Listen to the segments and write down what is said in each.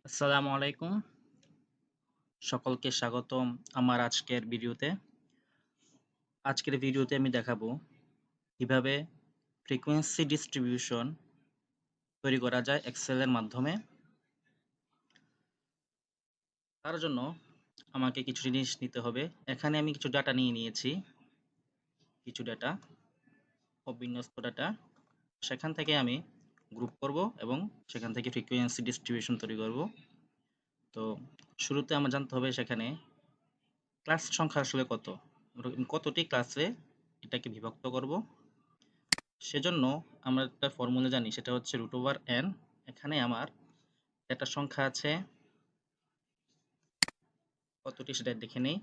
আসসালামু আলাইকুম। সকলকে স্বাগতম আমার আজকের ভিডিওতে। আজকের ভিডিওতে আমি দেখাবো কিভাবে ফ্রিকোয়েন্সি ডিস্ট্রিবিউশন তৈরি করা যায় এক্সেল এর মাধ্যমে। তার জন্য আমাকে কিছু জিনিস নিতে হবে। এখানে আমি কিছু ডাটা নিয়ে নিয়েছি, কিছু ডাটা, অবিন্যস্ত ডাটা। সেখান থেকে আমি গ্রুপ করব এবং সেখান থেকে ফ্রিকোয়েন্সি ডিস্ট্রিবিউশন তৈরি করব। তো শুরুতে আমার জানতে হবে সেখানে ক্লাস সংখ্যা আসলে কত, কতটি ক্লাসে এটাকে বিভক্ত করব। সেজন্য আমরা একটা ফর্মুলা জানি, সেটা হচ্ছে √n। এখানে আমার একটা সংখ্যা আছে, কতটি সেটা দেখে নেই।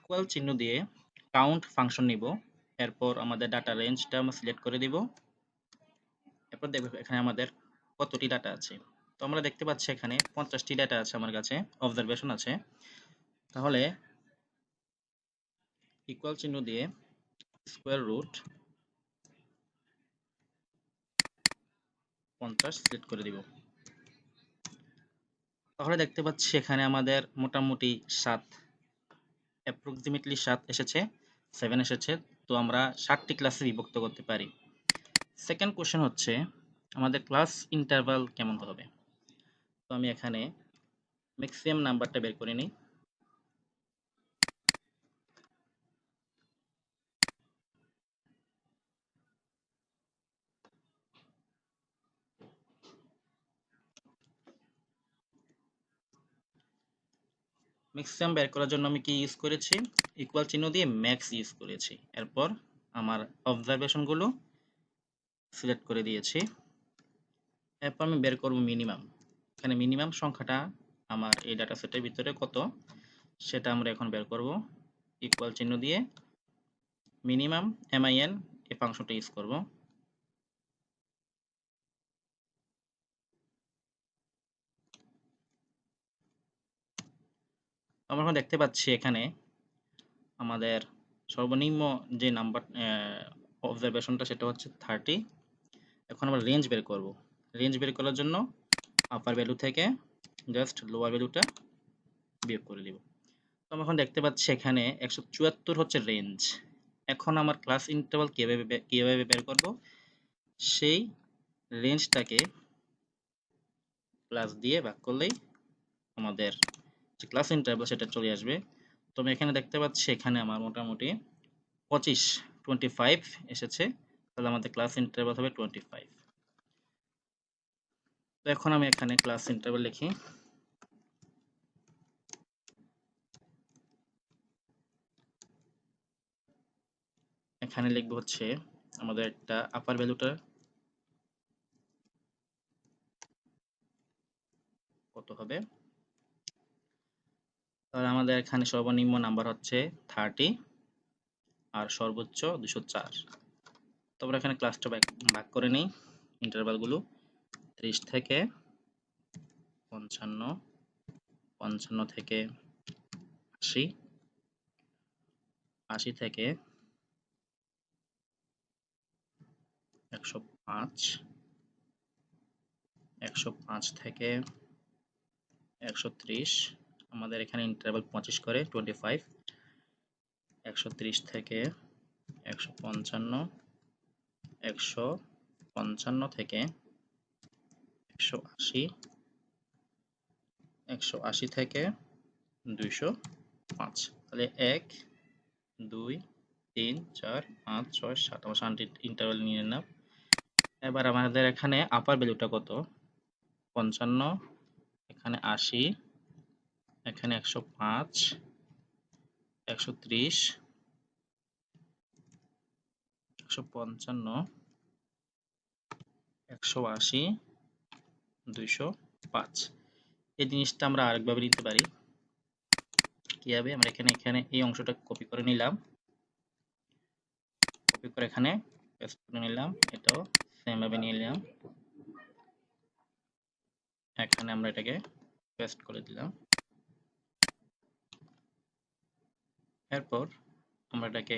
ইকুয়াল চিহ্ন দিয়ে কাউন্ট ফাংশন নিব। এরপর আমাদের ডাটা রেঞ্জটা আমরা সিলেক্ট করে দিব। এরপর দেখব এখানে আমাদের কতটি ডাটা আছে। তো আমরা দেখতে পাচ্ছি এখানে 50টি ডাটা আছে, আমার কাছে অবজারভেশন আছে। তাহলে ইকুয়াল চিহ্ন দিয়ে স্কোয়ার রুট 50 সিলেক্ট করে দিব। তাহলে দেখতে পাচ্ছি এখানে আমাদের মোটামুটি 7, অ্যাপ্রক্সিমেটলি 7 এসেছে, 7 এসেছে। তো আমরা 7টি ক্লাসে বিভক্ত করতে পারি। সেকেন্ড কোশ্চেন হচ্ছে আমাদের ক্লাস ইন্টারভাল কেমন হবে। তো আমি এখানে ম্যাক্সিমাম নাম্বারটা বের করে নিই। ম্যাক্সিমাম বের করার জন্য আমি কি ইউজ করেছি, ইকুয়াল চিহ্ন দিয়ে ম্যাক্স ইউজ করেছি। এরপর আমার অবজারভেশনগুলো সিলেক্ট করে দিয়েছি। এরপর আমি বের করব মিনিমাম। এখানে মিনিমাম সংখ্যাটা আমার এই ডাটা সেটের ভিতরে কত, সেটা আমরা এখন বের করব। ইকুয়াল চিহ্ন দিয়ে মিনিমাম min এই ফাংশনটা ইউজ করব। আমরা এখন দেখতে পাচ্ছি এখানে আমাদের সর্বনিম্ন যে নাম্বার অবজারভেশনটা সেটা হচ্ছে 30। এখন আমরা রেঞ্জ বের করব। রেঞ্জ বের করার জন্য আপার ভ্যালু থেকে জাস্ট লোয়ার ভ্যালুটা বিয়োগ করে দিব। তো আমরা এখন দেখতে পাচ্ছি এখানে 174 হচ্ছে রেঞ্জ। এখন আমার ক্লাস ইন্টারভাল কিভাবে বের করব, সেই রেঞ্জটাকে প্লাস দিয়ে ভাগ করলেই আমাদের যে ক্লাস ইন্টারভাল সেটা চলে আসবে। তো আমি এখানে দেখতে পাচ্ছি এখানে আমার মোটামুটি 25 এসেছে। তাহলে আমাদের ক্লাস ইন্টারভাল হবে 25। তো এখন আমি এখানে ক্লাস ইন্টারভাল লিখি। এখানে লিখবো হচ্ছে আমাদের একটা আপার ভ্যালুটা কত হবে। তাহলে আমাদের এখানে সর্বনিম্ন নাম্বার হচ্ছে 30 আর সর্বোচ্চ 204। তো আমরা এখানে ক্লাসটা ভাগ করে নিই। ইন্টারভালগুলো 30 থেকে 55, 55 থেকে 80, 80 থেকে 105, 105 থেকে 130। আমাদের এখানে ইন্টারভাল 25 করে 25। 130 থেকে 155, 155 থেকে 180, 180 থেকে 205। তাহলে 1, 2, 3, 4, 5, 6, 7 আমার 7 ইন্টারভাল নিয়ে নিলাম। এবার আমাদের এখানে আপার ভ্যালুটা কত, 55, এখানে 80, এখানে 105, 130, 155, 180, 205। এই জিনিসটা আমরা আরেকভাবে নিতে পারি। কিভাবে, আমরা এখানে এই অংশটা কপি করে নিলাম, কপি করে এখানে পেস্ট করে নিলাম, এটাও সেম ভাবে নিয়ে নিলাম। এখানে আমরা এটাকে পেস্ট করে দিলাম। এরপর আমরা এটাকে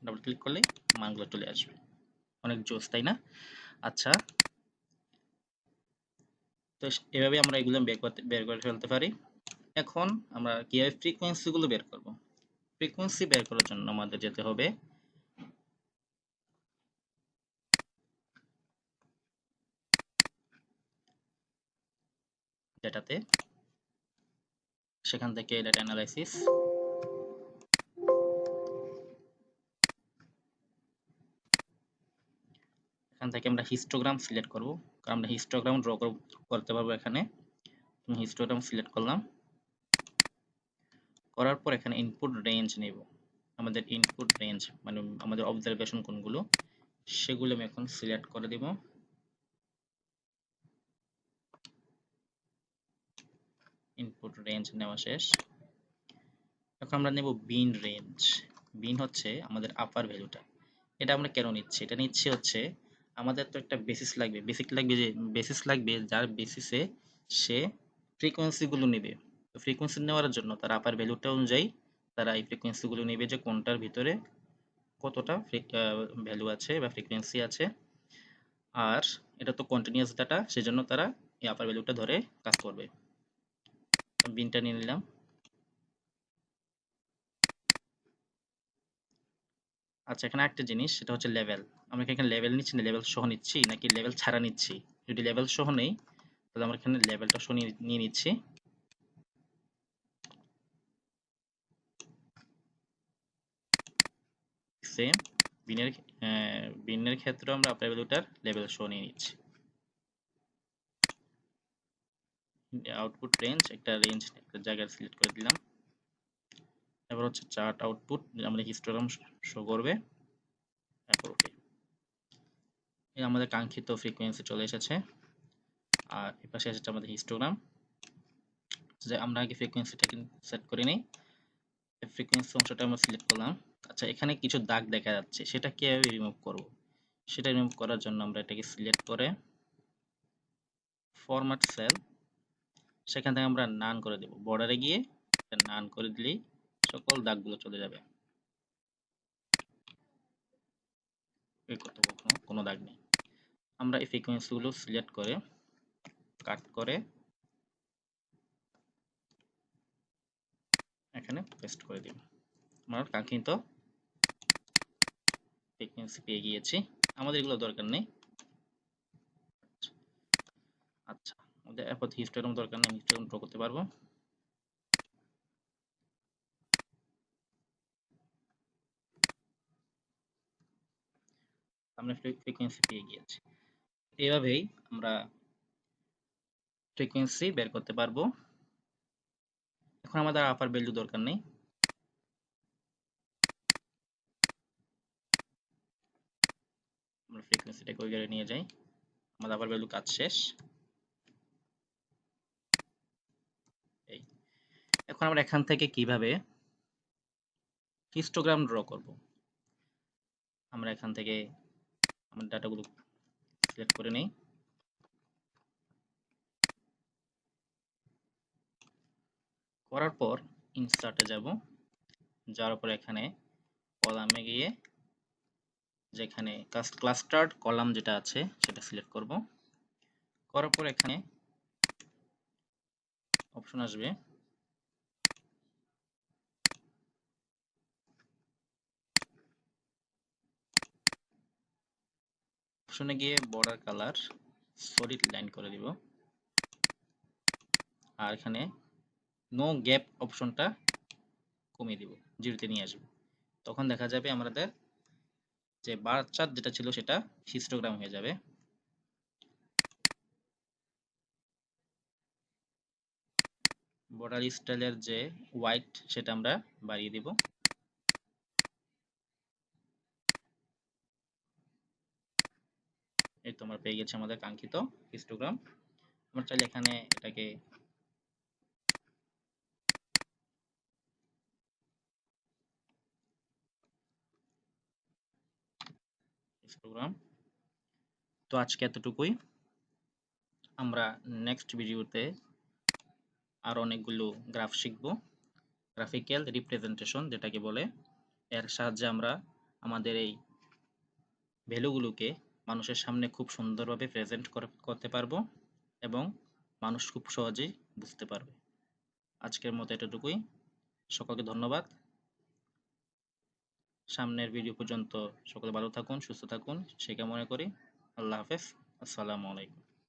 ডাবল ক্লিক করলে মানগুলো চলে আসবে। অনেক জোস, তাই না? আচ্ছা, তো এভাবে আমরা এগুলো বের করে ফেলতে পারি। এখন আমরা কিভাবে ফ্রিকোয়েন্সি গুলো বের করব? ফ্রিকোয়েন্সি বের করার জন্য আমাদের যেতে হবে ডেটাতে, সেখান থেকে ডেটা অ্যানালাইসিস, এখান থেকে আমরা হিস্টোগ্রাম সিলেক্ট করব, কারণ আমরা হিস্টোগ্রাম ড্র করতে পারবো। এখানে আমি হিস্টোগ্রাম সিলেক্ট করলাম, করার পর এখানে ইনপুট রেঞ্জ নেব। আমাদের ইনপুট রেঞ্জ মানে আমাদের অবজারভেশন কোনগুলো সেগুলো আমি এখন সিলেক্ট করে দিব। ইনপুট রেঞ্জ নেওয়া শেষ। এখন আমরা নেব বিন রেঞ্জ। বিন হচ্ছে আমাদের আপার ভ্যালুটা। এটা আমরা কেন নিচ্ছি? এটা নিচ্ছি হচ্ছে আমাদের তো একটা বেসিস লাগবে, বেসিস লাগবে যার বেসিসে সে ফ্রিকোয়েন্সি গুলো নেবে। তো ফ্রিকোয়েন্সি নেওয়ার জন্য তার আপার ভ্যালুটা অনুযায়ী তারা এই ফ্রিকোয়েন্সি গুলো নেবে, যে কোনটার ভিতরে কতটা ভ্যালু আছে বা ফ্রিকোয়েন্সি আছে। আর এটা তো কন্টিনিউয়াস ডাটা, সেজন্য তারা এই আপার ভ্যালুটা ধরে কাজ করবে। বিনটা নিয়ে নিলাম। আচ্ছা, এখানে একটা জিনিস, সেটা হচ্ছে লেভেল। আমরা কি এখানে লেভেল নিচ্ছি না লেভেল সহ নিচ্ছি, নাকি লেভেল ছাড়া নিচ্ছি? যদি লেভেল সহ নেই তাহলে আমরা এখানে লেভেলটা সহ নিয়ে নিচ্ছি। সেম বিনের বিনের ক্ষেত্রে আমরা আপার ভ্যালুটার লেভেল সহ নিয়ে নিচ্ছি। আউটপুট রেঞ্জ, একটা রেঞ্জ একটা জায়গায় সিলেক্ট করে দিলাম। এবার হচ্ছে চার্ট আউটপুট, আমাদের হিস্টোগ্রাম শো করবে। তারপর ওকে, এই আমাদের কাঙ্ক্ষিত ফ্রিকোয়েন্সি চলে এসেছে। আর এপাশে এসেছে আমাদের হিস্টোগ্রাম। যে আমরা আগে ফ্রিকোয়েন্সিটাকে সেট করে নিই। ফ্রিকোয়েন্সি অংশটা আমরা সিলেক্ট করলাম। আচ্ছা, এখানে কিছু দাগ দেখা যাচ্ছে, সেটা কিভাবে রিমুভ করব? সেটা রিমুভ করার জন্য আমরা এটাকে সিলেক্ট করে ফরম্যাট সেল, সেখান থেকে আমরা নান করে দেব। বর্ডারে গিয়ে নান করে দিলেই সকল দাগগুলো চলে যাবে। এই করতে কোনো দাগ নেই। আমরা এই ফ্রিকোয়েন্সিগুলো সিলেক্ট করে কাট করে এখানে পেস্ট করে দিব। আমরা কাঙ্ক্ষিত ফ্রিকোয়েন্সি পেয়ে গিয়েছি। আমাদের এগুলো দরকার নেই। আচ্ছা, আমাদের এরপর হিস্টোগ্রাম দরকার নেই, হিস্টোগ্রাম ড্র করতে পারবো। আমরা ফ্রিকোয়েন্সি পেয়ে গিয়েছি। এভাবেই আমরা ফ্রিকোয়েন্সি বের করতে পারবো। এখন আমাদের আপার ভ্যালু দরকার নেই। আমরা ফ্রিকোয়েন্সিটাকে ওই জায়গায় নিয়ে যাই। আমাদের আপার ভ্যালু কাজ শেষ। এই, এখন আমরা এখান থেকে কিভাবে হিস্টোগ্রাম ড্র করব? আমরা এখান থেকে আমার ডাটাগুলো সিলেক্ট করে নেই। করার পর ইনসার্টে যাব, যাওয়ার পর এখানে কলামে গিয়ে যেখানে ক্লাস্টার্ড কলাম যেটা আছে সেটা সিলেক্ট করব। করার পর এখানে অপশন আসবে, অপশনে গিয়ে বর্ডার কালার সলিড লাইন করে দিব। আর এখানে নো গ্যাপ অপশনটা কমিয়ে দিব, জিরোতে নিয়ে আসবো। তখন দেখা যাবে আমাদের যে বার চার্ট যেটা ছিল সেটা হিস্টোগ্রাম হয়ে যাবে। বর্ডার স্টাইলের যে হোয়াইট সেটা আমরা বাড়িয়ে দিব। এই তো আমরা পেয়ে গেছি আমাদের কাঙ্ক্ষিত হিস্টোগ্রাম। আমরা চাইলে এখানে এটাকে হিস্টোগ্রাম। তো আজকে এতটুকুই। আমরা নেক্সট ভিডিওতে আরও অনেকগুলো গ্রাফ শিখব, গ্রাফিক্যাল রিপ্রেজেন্টেশন যেটাকে বলে। এর সাহায্যে আমরা আমাদের এই ভ্যালুগুলোকে মানুষের সামনে খুব সুন্দরভাবে প্রেজেন্ট করতে পারবো এবং মানুষ খুব সহজেই বুঝতে পারবে। আজকের মতো এতটুকুই। সকলকে ধন্যবাদ। সামনের ভিডিও পর্যন্ত সকলে ভালো থাকুন, সুস্থ থাকুন সেই কামনা করি। আল্লাহ হাফেজ। আসসালামু আলাইকুম।